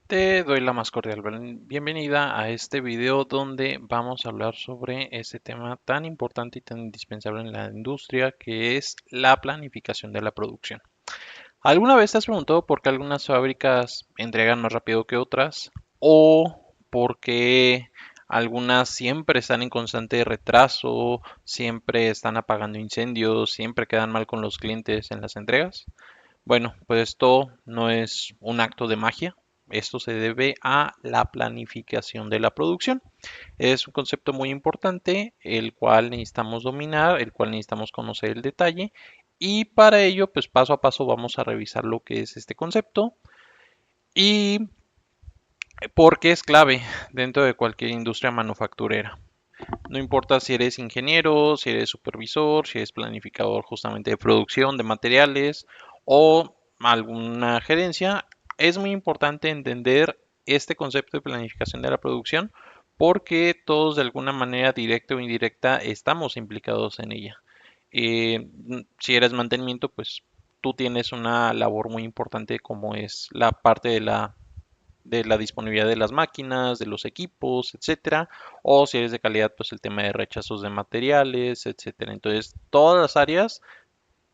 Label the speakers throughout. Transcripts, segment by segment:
Speaker 1: Te doy la más cordial bienvenida a este video donde vamos a hablar sobre ese tema tan importante y tan indispensable en la industria que es la planificación de la producción. ¿Alguna vez te has preguntado por qué algunas fábricas entregan más rápido que otras? ¿O por qué algunas siempre están en constante retraso, siempre están apagando incendios, siempre quedan mal con los clientes en las entregas? Bueno, pues esto no es un acto de magia. Esto se debe a la planificación de la producción. Es un concepto muy importante, el cual necesitamos dominar, el cual necesitamos conocer el detalle. Y para ello, pues paso a paso vamos a revisar lo que es este concepto y por qué es clave dentro de cualquier industria manufacturera. No importa si eres ingeniero, si eres supervisor, si eres planificador justamente de producción de materiales o alguna gerencia, es muy importante entender este concepto de planificación de la producción porque todos de alguna manera directa o indirecta estamos implicados en ella. Si eres mantenimiento, pues tú tienes una labor muy importante como es la parte de la disponibilidad de las máquinas, de los equipos, etcétera, o si eres de calidad, pues el tema de rechazos de materiales, etcétera. Entonces, todas las áreas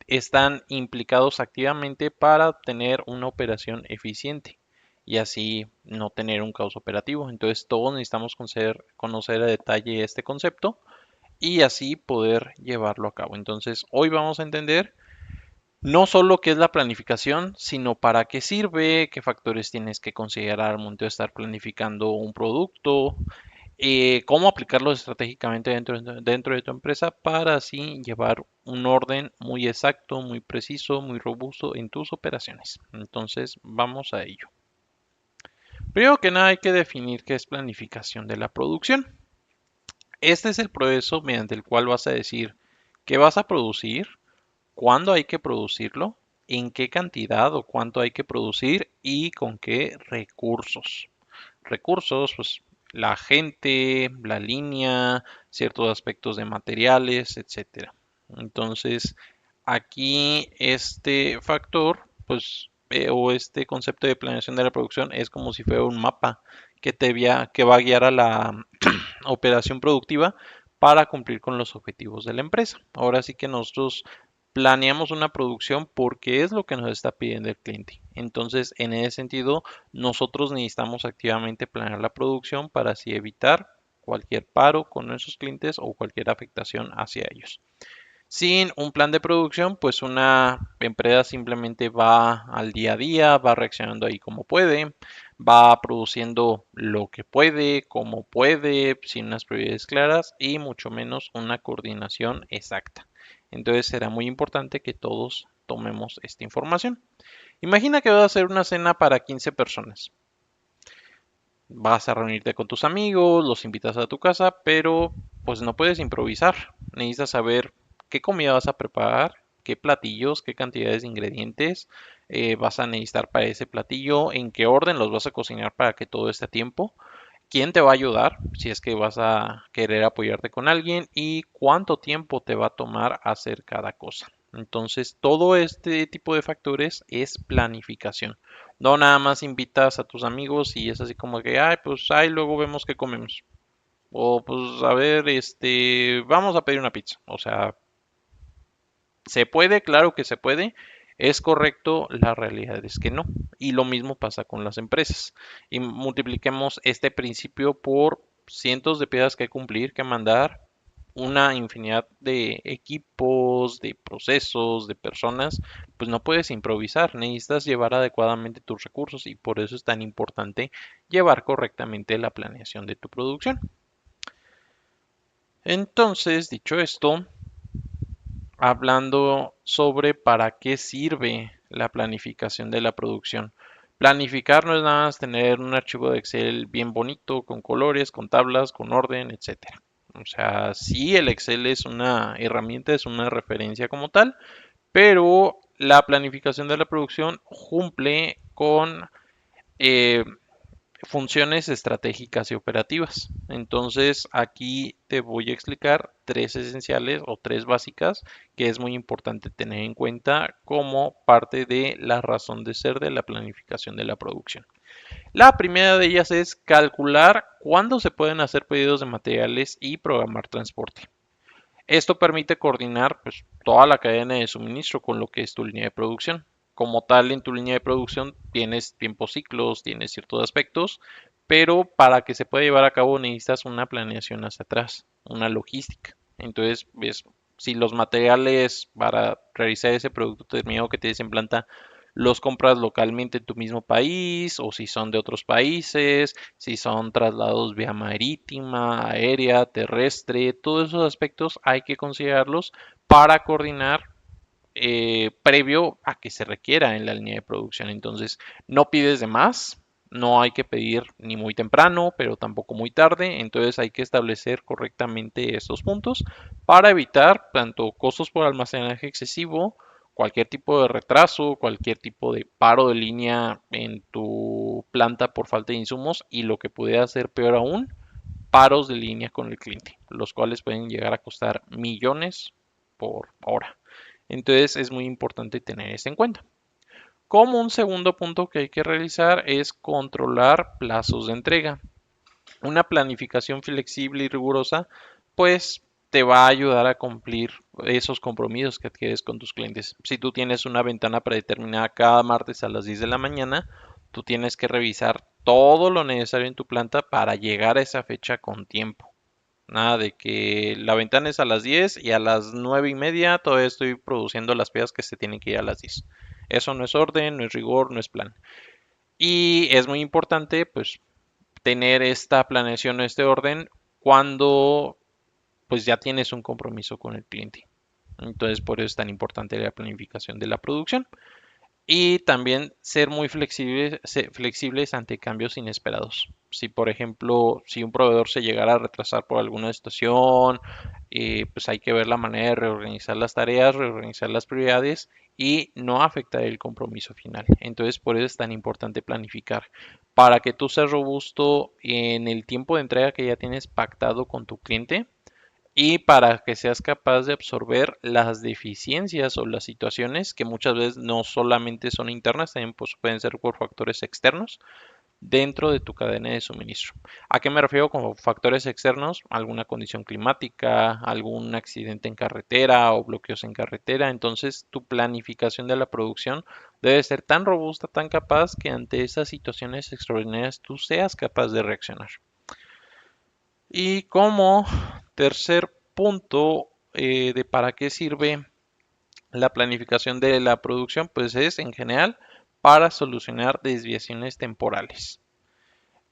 Speaker 1: están implicados activamente para tener una operación eficiente y así no tener un caos operativo. Entonces, todos necesitamos conocer a detalle este concepto y así poder llevarlo a cabo. Entonces, hoy vamos a entender no solo qué es la planificación, sino para qué sirve, qué factores tienes que considerar al momento de estar planificando un producto, cómo aplicarlo estratégicamente dentro de tu empresa para así llevar un orden muy exacto, muy preciso, muy robusto en tus operaciones. Entonces, vamos a ello. Primero que nada hay que definir qué es planificación de la producción. Este es el proceso mediante el cual vas a decir qué vas a producir, cuándo hay que producirlo, en qué cantidad o cuánto hay que producir y con qué recursos. Recursos, pues la gente, la línea, ciertos aspectos de materiales, etcétera. Entonces, aquí este factor, pues, o este concepto de planeación de la producción es como si fuera un mapa que va a guiar a la operación productiva para cumplir con los objetivos de la empresa. Ahora sí que nosotros planeamos una producción porque es lo que nos está pidiendo el cliente. Entonces, en ese sentido, nosotros necesitamos activamente planear la producción para así evitar cualquier paro con nuestros clientes o cualquier afectación hacia ellos. Sin un plan de producción, pues una empresa simplemente va al día a día, va reaccionando ahí como puede, va produciendo lo que puede, como puede, sin unas prioridades claras y mucho menos una coordinación exacta. Entonces será muy importante que todos tomemos esta información. Imagina que vas a hacer una cena para 15 personas. Vas a reunirte con tus amigos, los invitas a tu casa, pero pues no puedes improvisar. Necesitas saber qué comida vas a preparar, qué platillos, qué cantidades de ingredientes vas a necesitar para ese platillo, en qué orden los vas a cocinar para que todo esté a tiempo, quién te va a ayudar si es que vas a querer apoyarte con alguien y cuánto tiempo te va a tomar hacer cada cosa. Entonces, todo este tipo de factores es planificación. No nada más invitas a tus amigos y es así como que, ay, pues, ay, luego vemos qué comemos. O pues, a ver, vamos a pedir una pizza. O sea, ¿se puede? Claro que se puede. ¿Es correcto? La realidad es que no. Y lo mismo pasa con las empresas. Y multipliquemos este principio por cientos de piezas que cumplir, que mandar, una infinidad de equipos, de procesos, de personas, pues no puedes improvisar, necesitas llevar adecuadamente tus recursos y por eso es tan importante llevar correctamente la planeación de tu producción. Entonces, dicho esto, hablando sobre para qué sirve la planificación de la producción. Planificar no es nada más tener un archivo de Excel bien bonito, con colores, con tablas, con orden, etcétera. O sea, sí, el Excel es una herramienta, es una referencia como tal, pero la planificación de la producción cumple con eh, funciones estratégicas y operativas. Entonces, aquí te voy a explicar tres esenciales o tres básicas que es muy importante tener en cuenta como parte de la razón de ser de la planificación de la producción. La primera de ellas es calcular cuándo se pueden hacer pedidos de materiales y programar transporte. Esto permite coordinar pues, toda la cadena de suministro con lo que es tu línea de producción. Como tal, en tu línea de producción tienes tiempos ciclos, tienes ciertos aspectos, pero para que se pueda llevar a cabo necesitas una planeación hacia atrás, una logística. Entonces, ves, si los materiales para realizar ese producto terminado que tienes en planta los compras localmente en tu mismo país o si son de otros países, si son traslados vía marítima, aérea, terrestre, todos esos aspectos hay que considerarlos para coordinar previo a que se requiera en la línea de producción. Entonces, no pides de más, no hay que pedir ni muy temprano, pero tampoco muy tarde. Entonces, hay que establecer correctamente estos puntos para evitar tanto costos por almacenaje excesivo, cualquier tipo de retraso, cualquier tipo de paro de línea en tu planta por falta de insumos y lo que pudiera ser peor aún, paros de línea con el cliente, los cuales pueden llegar a costar millones por hora. Entonces es muy importante tener esto en cuenta. Como un segundo punto que hay que realizar es controlar plazos de entrega. Una planificación flexible y rigurosa, pues te va a ayudar a cumplir esos compromisos que adquieres con tus clientes. Si tú tienes una ventana predeterminada cada martes a las 10 de la mañana, tú tienes que revisar todo lo necesario en tu planta para llegar a esa fecha con tiempo. Nada de que la ventana es a las 10 y a las 9:30 todavía estoy produciendo las piezas que se tienen que ir a las 10. Eso no es orden, no es rigor, no es plan. Y es muy importante pues tener esta planeación, este orden cuando pues ya tienes un compromiso con el cliente. Entonces por eso es tan importante la planificación de la producción. Y también ser muy flexibles ante cambios inesperados. Si, por ejemplo, si un proveedor se llegara a retrasar por alguna situación, pues hay que ver la manera de reorganizar las tareas, reorganizar las prioridades y no afectar el compromiso final. Entonces, por eso es tan importante planificar. Para que tú seas robusto en el tiempo de entrega que ya tienes pactado con tu cliente, y para que seas capaz de absorber las deficiencias o las situaciones que muchas veces no solamente son internas, también pues, pueden ser por factores externos dentro de tu cadena de suministro. ¿A qué me refiero con factores externos? Alguna condición climática, algún accidente en carretera o bloqueos en carretera. Entonces, tu planificación de la producción debe ser tan robusta, tan capaz que ante esas situaciones extraordinarias tú seas capaz de reaccionar. Y como tercer punto de para qué sirve la planificación de la producción, pues es en general para solucionar desviaciones temporales.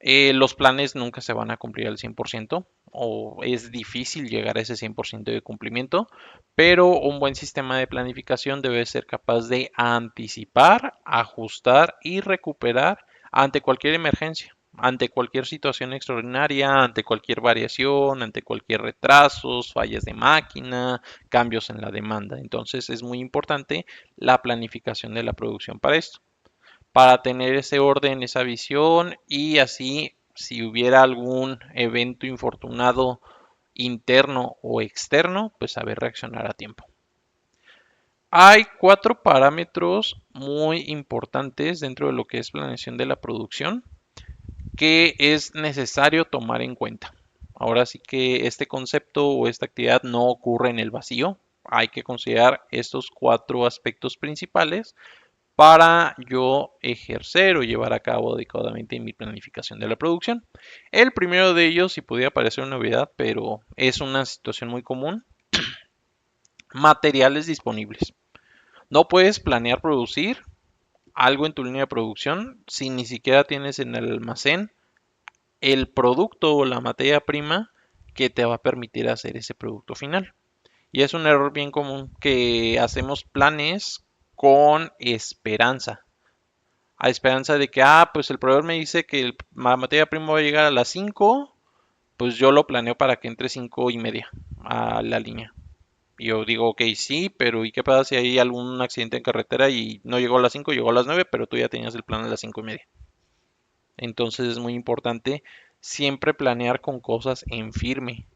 Speaker 1: Los planes nunca se van a cumplir al 100% o es difícil llegar a ese 100% de cumplimiento, pero un buen sistema de planificación debe ser capaz de anticipar, ajustar y recuperar ante cualquier emergencia, ante cualquier situación extraordinaria, ante cualquier variación, ante cualquier retrasos, fallas de máquina, cambios en la demanda. Entonces es muy importante la planificación de la producción para esto para tener ese orden, esa visión y así si hubiera algún evento infortunado interno o externo, pues saber reaccionar a tiempo. Hay cuatro parámetros muy importantes dentro de lo que es planeación de la producción que es necesario tomar en cuenta. Ahora sí que este concepto o esta actividad no ocurre en el vacío. Hay que considerar estos cuatro aspectos principales para yo ejercer o llevar a cabo adecuadamente mi planificación de la producción. El primero de ellos, si pudiera parecer una novedad, pero es una situación muy común, materiales disponibles. No puedes planear producir algo en tu línea de producción si ni siquiera tienes en el almacén el producto o la materia prima que te va a permitir hacer ese producto final. Y es un error bien común que hacemos planes con esperanza a esperanza de que, pues el proveedor me dice que la materia prima va a llegar a las 5, pues yo lo planeo para que entre 5:30 a la línea. Y yo digo, ok, sí, pero ¿y qué pasa si hay algún accidente en carretera y no llegó a las 5, llegó a las 9, pero tú ya tenías el plan a las 5:30? Entonces es muy importante siempre planear con cosas en firme.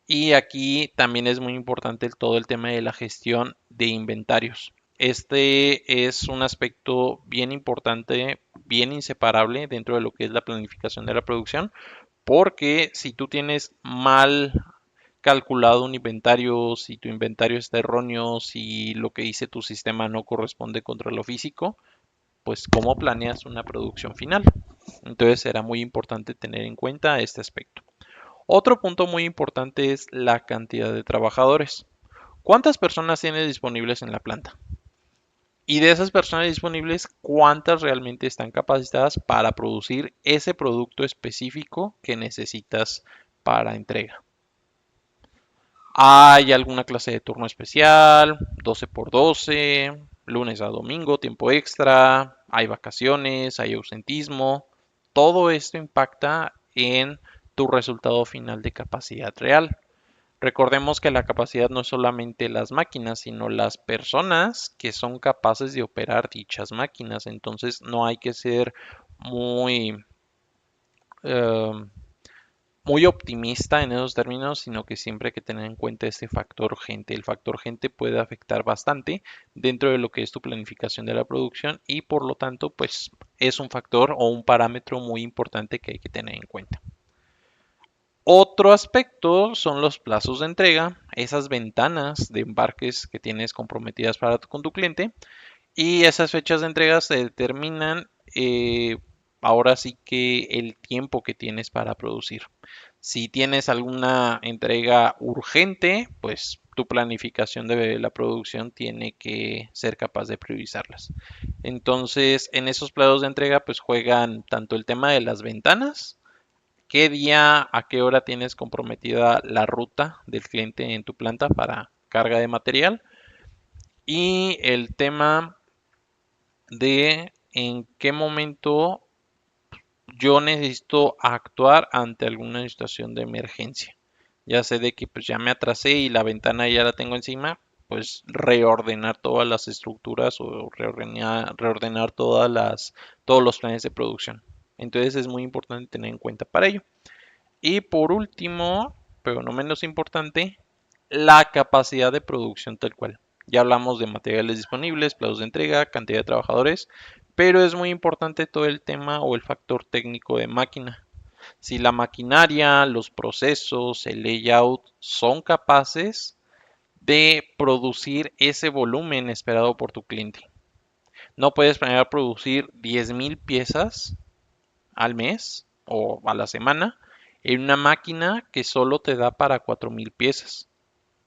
Speaker 1: Y aquí también es muy importante todo el tema de la gestión de inventarios. Este es un aspecto bien importante, bien inseparable dentro de lo que es la planificación de la producción, porque si tú tienes mal calculado un inventario, si tu inventario está erróneo, si lo que dice tu sistema no corresponde contra lo físico, pues cómo planeas una producción final. Entonces será muy importante tener en cuenta este aspecto. Otro punto muy importante es la cantidad de trabajadores. ¿Cuántas personas tienes disponibles en la planta? Y de esas personas disponibles, ¿cuántas realmente están capacitadas para producir ese producto específico que necesitas para entrega? ¿Hay alguna clase de turno especial? 12 por 12, lunes a domingo, tiempo extra, hay vacaciones, hay ausentismo. Todo esto impacta en tu resultado final de capacidad real. Recordemos que la capacidad no es solamente las máquinas, sino las personas que son capaces de operar dichas máquinas. Entonces no hay que ser muy, eh, muy optimista en esos términos, sino que siempre hay que tener en cuenta este factor gente. El factor gente puede afectar bastante dentro de lo que es tu planificación de la producción y por lo tanto, pues es un factor o un parámetro muy importante que hay que tener en cuenta. Otro aspecto son los plazos de entrega, esas ventanas de embarques que tienes comprometidas con tu cliente y esas fechas de entrega se determinan ahora sí que el tiempo que tienes para producir. Si tienes alguna entrega urgente, pues tu planificación de la producción tiene que ser capaz de priorizarlas. Entonces, en esos plazos de entrega, pues juegan tanto el tema de las ventanas, qué día, a qué hora tienes comprometida la ruta del cliente en tu planta para carga de material y el tema de en qué momento yo necesito actuar ante alguna situación de emergencia. Ya sé de que pues ya me atrasé y la ventana ya la tengo encima, pues reordenar todas las estructuras o reordenar todos los planes de producción. Entonces es muy importante tener en cuenta para ello. Y por último, pero no menos importante, la capacidad de producción tal cual. Ya hablamos de materiales disponibles, plazos de entrega, cantidad de trabajadores, pero es muy importante todo el tema o el factor técnico de máquina. Si la maquinaria, los procesos, el layout son capaces de producir ese volumen esperado por tu cliente. No puedes planear producir 10,000 piezas al mes o a la semana en una máquina que solo te da para 4,000 piezas.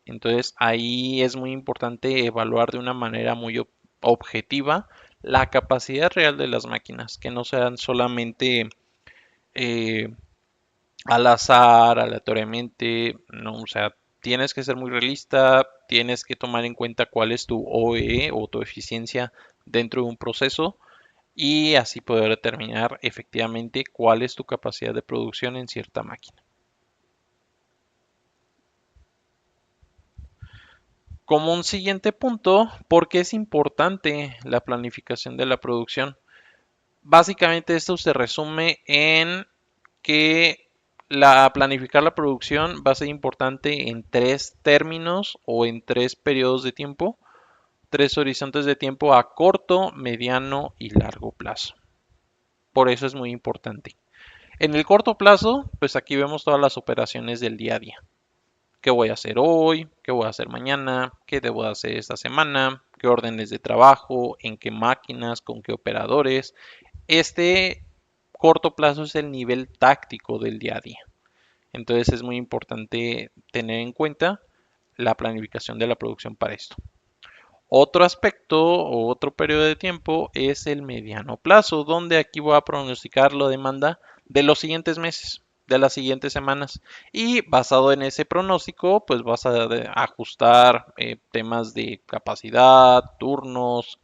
Speaker 1: Entonces ahí es muy importante evaluar de una manera muy objetiva la capacidad real de las máquinas, que no sean solamente eh, al azar, aleatoriamente, no, o sea, tienes que ser muy realista, tienes que tomar en cuenta cuál es tu OEE o tu eficiencia dentro de un proceso y así poder determinar efectivamente cuál es tu capacidad de producción en cierta máquina. Como un siguiente punto, ¿por qué es importante la planificación de la producción? Básicamente esto se resume en que planificar la producción va a ser importante en tres términos o en tres periodos de tiempo, tres horizontes de tiempo a corto, mediano y largo plazo. Por eso es muy importante. En el corto plazo, pues aquí vemos todas las operaciones del día a día. ¿Qué voy a hacer hoy? ¿Qué voy a hacer mañana? ¿Qué debo hacer esta semana? ¿Qué órdenes de trabajo? ¿En qué máquinas? ¿Con qué operadores? Este corto plazo es el nivel táctico del día a día. Entonces es muy importante tener en cuenta la planificación de la producción para esto. Otro aspecto o otro periodo de tiempo es el mediano plazo, donde aquí voy a pronosticar la demanda de los siguientes meses, de las siguientes semanas. Y basado en ese pronóstico, pues vas a ajustar temas de capacidad, turnos,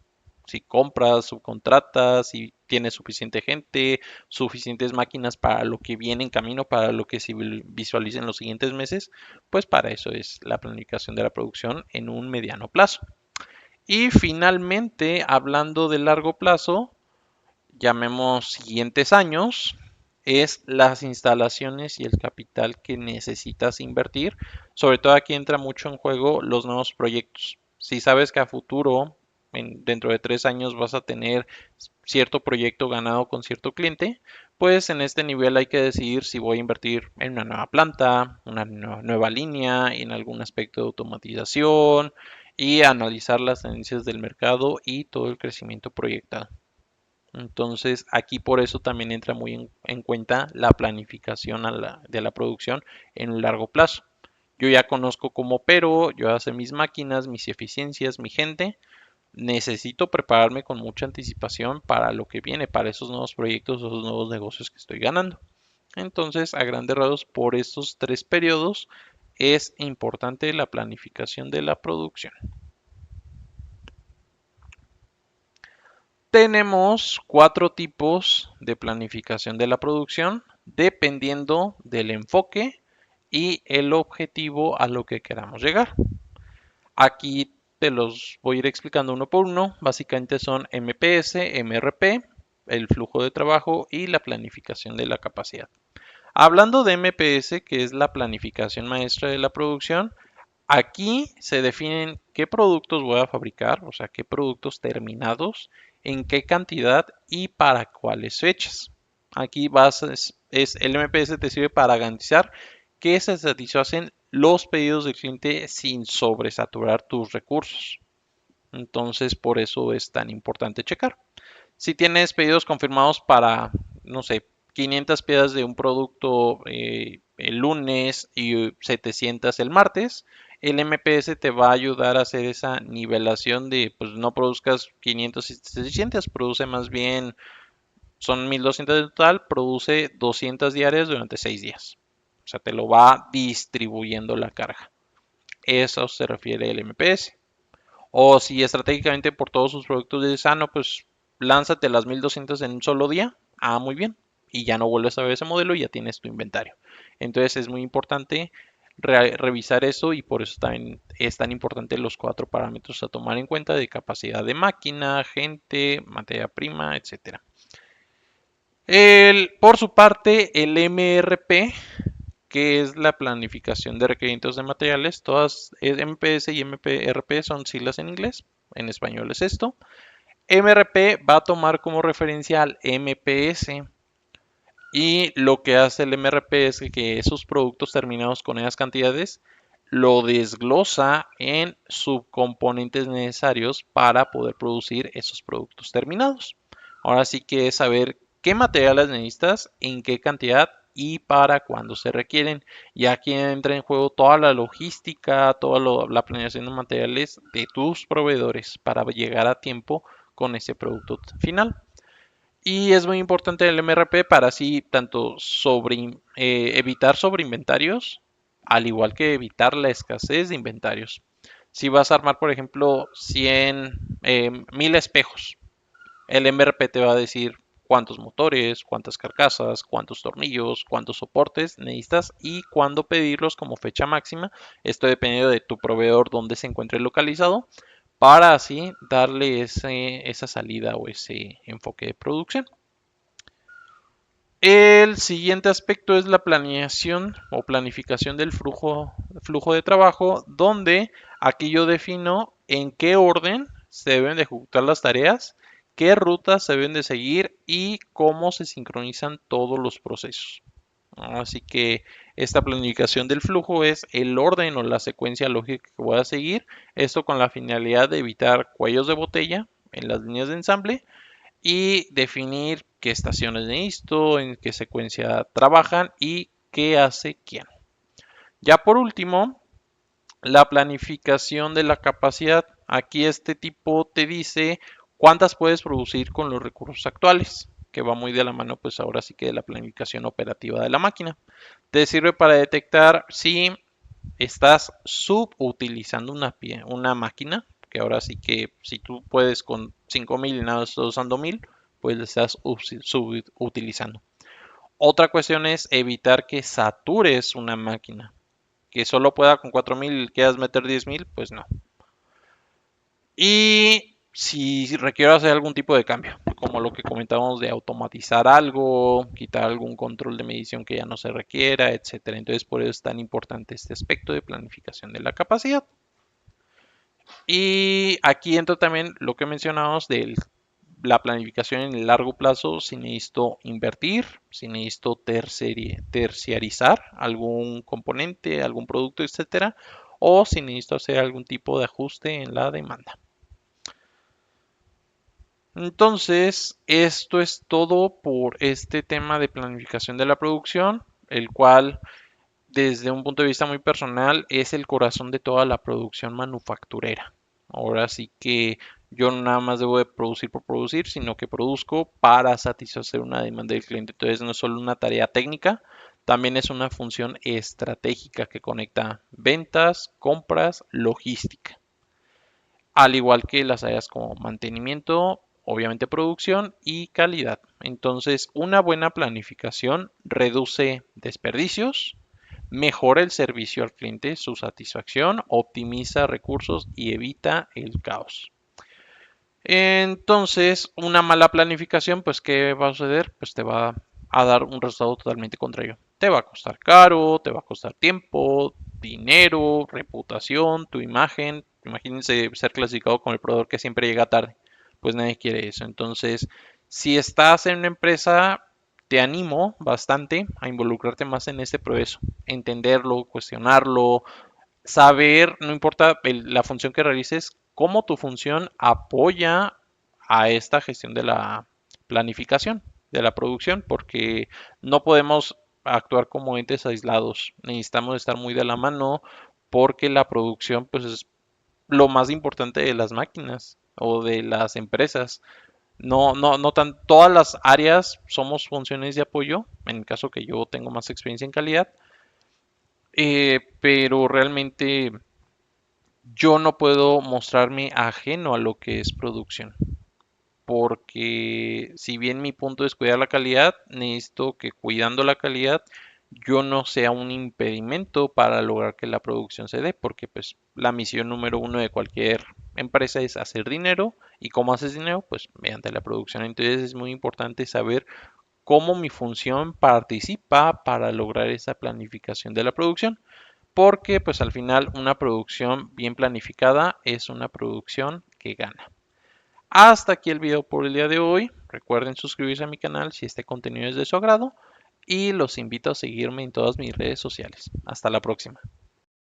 Speaker 1: si compras, subcontratas, si tienes suficiente gente, suficientes máquinas para lo que viene en camino, para lo que se visualice en los siguientes meses, pues para eso es la planificación de la producción en un mediano plazo. Y finalmente, hablando de largo plazo, llamemos siguientes años, es las instalaciones y el capital que necesitas invertir. Sobre todo aquí entra mucho en juego los nuevos proyectos. Si sabes que a futuro, dentro de 3 años, vas a tener cierto proyecto ganado con cierto cliente, pues en este nivel hay que decidir si voy a invertir en una nueva planta, una nueva línea, en algún aspecto de automatización y analizar las tendencias del mercado y todo el crecimiento proyectado. Entonces, aquí por eso también entra muy en cuenta la planificación de la producción en un largo plazo. Yo ya conozco cómo opero, yo hago mis máquinas, mis eficiencias, mi gente. Necesito prepararme con mucha anticipación para lo que viene, para esos nuevos proyectos, esos nuevos negocios que estoy ganando. Entonces, a grandes rasgos, por estos 3 periodos es importante la planificación de la producción. Tenemos 4 tipos de planificación de la producción dependiendo del enfoque y el objetivo a lo que queramos llegar. Aquí te los voy a ir explicando uno por uno. Básicamente son MPS, MRP, el flujo de trabajo y la planificación de la capacidad. Hablando de MPS, que es la planificación maestra de la producción, aquí se definen qué productos voy a fabricar, o sea, qué productos terminados, en qué cantidad y para cuáles fechas. Aquí el MPS te sirve para garantizar que se satisfacen los pedidos del cliente sin sobresaturar tus recursos. Entonces, por eso es tan importante checar. Si tienes pedidos confirmados para, no sé, 500 piezas de un producto el lunes y 700 el martes, el MPS te va a ayudar a hacer esa nivelación de, pues no produzcas 500 y 600, produce más bien, son 1200 en total, produce 200 diarias durante 6 días. O sea, te lo va distribuyendo la carga. Eso se refiere el MPS. O si estratégicamente por todos sus productos de sano, pues lánzate las 1200 en un solo día. Ah, muy bien. Y ya no vuelves a ver ese modelo y ya tienes tu inventario. Entonces es muy importante revisar eso y por eso también es tan importante los 4 parámetros a tomar en cuenta de capacidad de máquina, gente, materia prima, etcétera. Por su parte, el MRP, que es la planificación de requerimientos de materiales. Todas MPS y MPRP son siglas en inglés, en español es esto. MRP va a tomar como referencia al MPS y lo que hace el MRP es que esos productos terminados con esas cantidades lo desglosa en subcomponentes necesarios para poder producir esos productos terminados. Ahora sí que es saber qué materiales necesitas, en qué cantidad y para cuándo se requieren. Y aquí entra en juego toda la logística, toda la planeación de materiales de tus proveedores para llegar a tiempo con ese producto final. Y es muy importante el MRP para así tanto evitar sobreinventarios, al igual que evitar la escasez de inventarios. Si vas a armar, por ejemplo, 1000 espejos, el MRP te va a decir cuántos motores, cuántas carcasas, cuántos tornillos, cuántos soportes necesitas y cuándo pedirlos como fecha máxima. Esto dependiendo de tu proveedor donde se encuentre localizado para así darle esa salida o ese enfoque de producción. El siguiente aspecto es la planeación o planificación del flujo de trabajo, donde aquí yo defino en qué orden se deben de ejecutar las tareas, qué rutas se deben de seguir y cómo se sincronizan todos los procesos. Así que esta planificación del flujo es el orden o la secuencia lógica que voy a seguir, esto con la finalidad de evitar cuellos de botella en las líneas de ensamble y definir qué estaciones necesito, en qué secuencia trabajan y qué hace quién. Ya por último, la planificación de la capacidad. Aquí este tipo te dice cuántas puedes producir con los recursos actuales, que va muy de la mano pues ahora sí que de la planificación operativa de la máquina. Te sirve para detectar si estás subutilizando una máquina, que ahora sí que si tú puedes con 5000 y nada estás usando 1000, pues le estás subutilizando. Otra cuestión es evitar que satures una máquina, que solo pueda con 4000 y quieras meter 10000, pues no. Y Si requiero hacer algún tipo de cambio, como lo que comentábamos de automatizar algo, quitar algún control de medición que ya no se requiera, etcétera. Entonces, por eso es tan importante este aspecto de planificación de la capacidad. Y aquí entra también lo que mencionábamos de la planificación en el largo plazo, si necesito invertir, si necesito terciarizar algún componente, algún producto, etcétera, o si necesito hacer algún tipo de ajuste en la demanda. Entonces, esto es todo por este tema de planificación de la producción, el cual desde un punto de vista muy personal es el corazón de toda la producción manufacturera. Ahora sí que yo no nada más debo de producir por producir, sino que produzco para satisfacer una demanda del cliente. Entonces no es solo una tarea técnica, también es una función estratégica que conecta ventas, compras, logística, al igual que las áreas como mantenimiento, obviamente producción y calidad. Entonces, una buena planificación reduce desperdicios, mejora el servicio al cliente, su satisfacción, optimiza recursos y evita el caos. Entonces, una mala planificación, pues, ¿qué va a suceder? Pues te va a dar un resultado totalmente contrario. Te va a costar caro, te va a costar tiempo, dinero, reputación, tu imagen. Imagínense ser clasificado como el proveedor que siempre llega tarde. Pues nadie quiere eso. Entonces, si estás en una empresa, te animo bastante a involucrarte más en este proceso, entenderlo, cuestionarlo, saber, no importa la función que realices, cómo tu función apoya a esta gestión de la planificación, de la producción, porque no podemos actuar como entes aislados. Necesitamos estar muy de la mano porque la producción pues es lo más importante de las máquinas o de las empresas. No tan todas las áreas somos funciones de apoyo, en el caso que yo tengo más experiencia en calidad, pero realmente yo no puedo mostrarme ajeno a lo que es producción, porque si bien mi punto es cuidar la calidad, necesito que cuidando la calidad yo no sea un impedimento para lograr que la producción se dé, porque pues la misión número uno de cualquier empresa es hacer dinero y cómo haces dinero, pues mediante la producción. Entonces es muy importante saber cómo mi función participa para lograr esa planificación de la producción, porque pues al final una producción bien planificada es una producción que gana. Hasta aquí el video por el día de hoy. Recuerden suscribirse a mi canal si este contenido es de su agrado y los invito a seguirme en todas mis redes sociales. Hasta la próxima.